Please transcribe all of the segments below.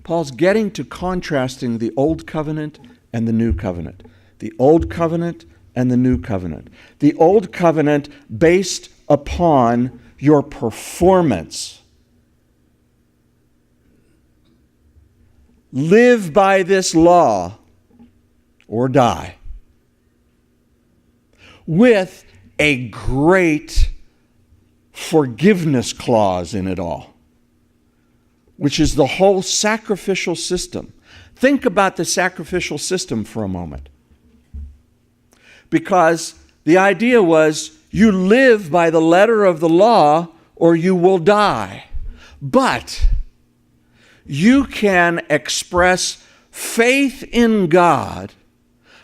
Paul's getting to contrasting the old covenant and the new covenant. The old covenant and the new covenant. The old covenant based upon your performance. Live by this law or die. With a great forgiveness clause in it all, which is the whole sacrificial system. Think about the sacrificial system for a moment. Because the idea was you live by the letter of the law or you will die. But you can express faith in God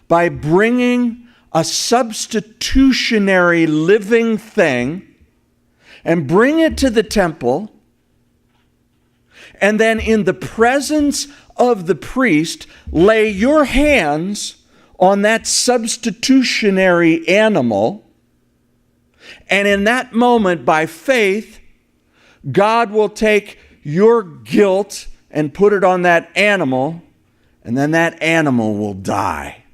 by bringing a substitutionary living thing and bring it to the temple, and then in the presence of the priest, lay your hands on that substitutionary animal, and in that moment, by faith, God will take your guilt and put it on that animal, and then that animal will die.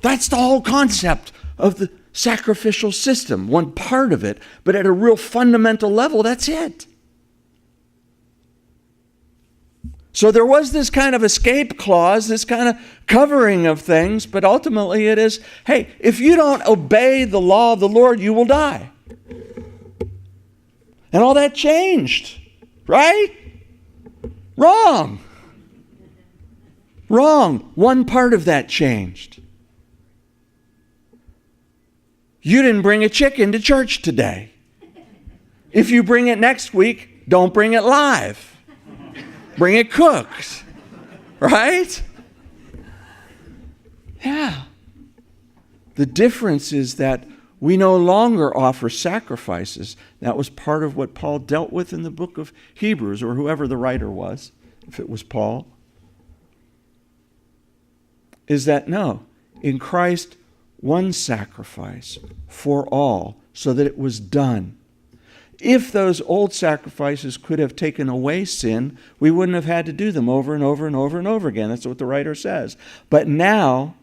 That's the whole concept of the sacrificial system, one part of it, but at a real fundamental level, that's it. So there was this kind of escape clause, this kind of covering of things, but ultimately it is, hey, if you don't obey the law of the Lord, you will die. And all that changed, right? Wrong. Wrong. One part of that changed. You didn't bring a chicken to church today. If you bring it next week, don't bring it live. Bring it cooked. Right? Yeah. The difference is that we no longer offer sacrifices. That was part of what Paul dealt with in the book of Hebrews, or whoever the writer was, if it was Paul. Is that no, in Christ, one sacrifice for all, so that it was done. If those old sacrifices could have taken away sin, we wouldn't have had to do them over and over and over and over again. That's what the writer says. But now,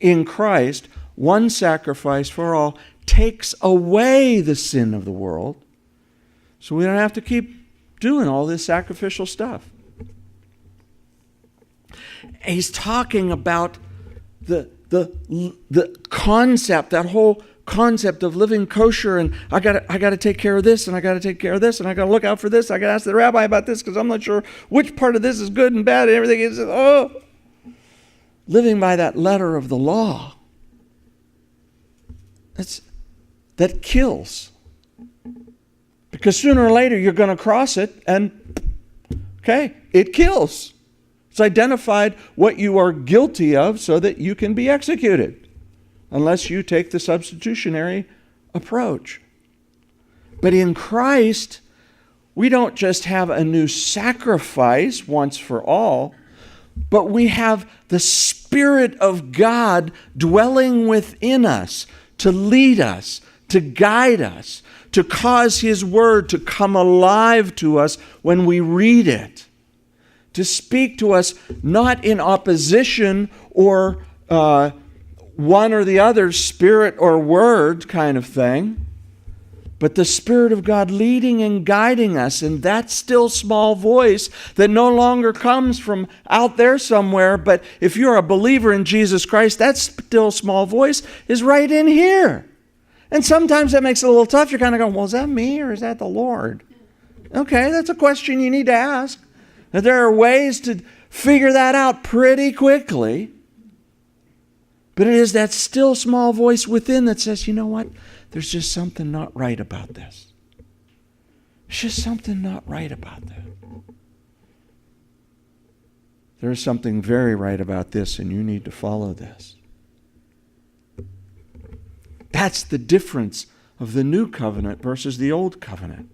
in Christ, one sacrifice for all takes away the sin of the world, so we don't have to keep doing all this sacrificial stuff. He's talking about the concept, that whole concept of living kosher, and I got to take care of this, and I got to take care of this, and I got to look out for this. I got to ask the rabbi about this because I'm not sure which part of this is good and bad, and everything is living by that letter of the law. That kills, because sooner or later you're going to cross it, and it kills. It's identified what you are guilty of so that you can be executed, unless you take the substitutionary approach. But in Christ, we don't just have a new sacrifice once for all, but we have the Spirit of God dwelling within us to lead us, to guide us, to cause His Word to come alive to us when we read it, to speak to us not in opposition or one or the other, spirit or word kind of thing, but the Spirit of God leading and guiding us, and that still small voice that no longer comes from out there somewhere, but if you're a believer in Jesus Christ, that still small voice is right in here. And sometimes that makes it a little tough. You're kind of going, well, is that me or is that the Lord? Okay, that's a question you need to ask. There are ways to figure that out pretty quickly. But it is that still small voice within that says, you know what? There's just something not right about this. There's just something not right about that. There is something very right about this, and you need to follow this. That's the difference of the new covenant versus the old covenant.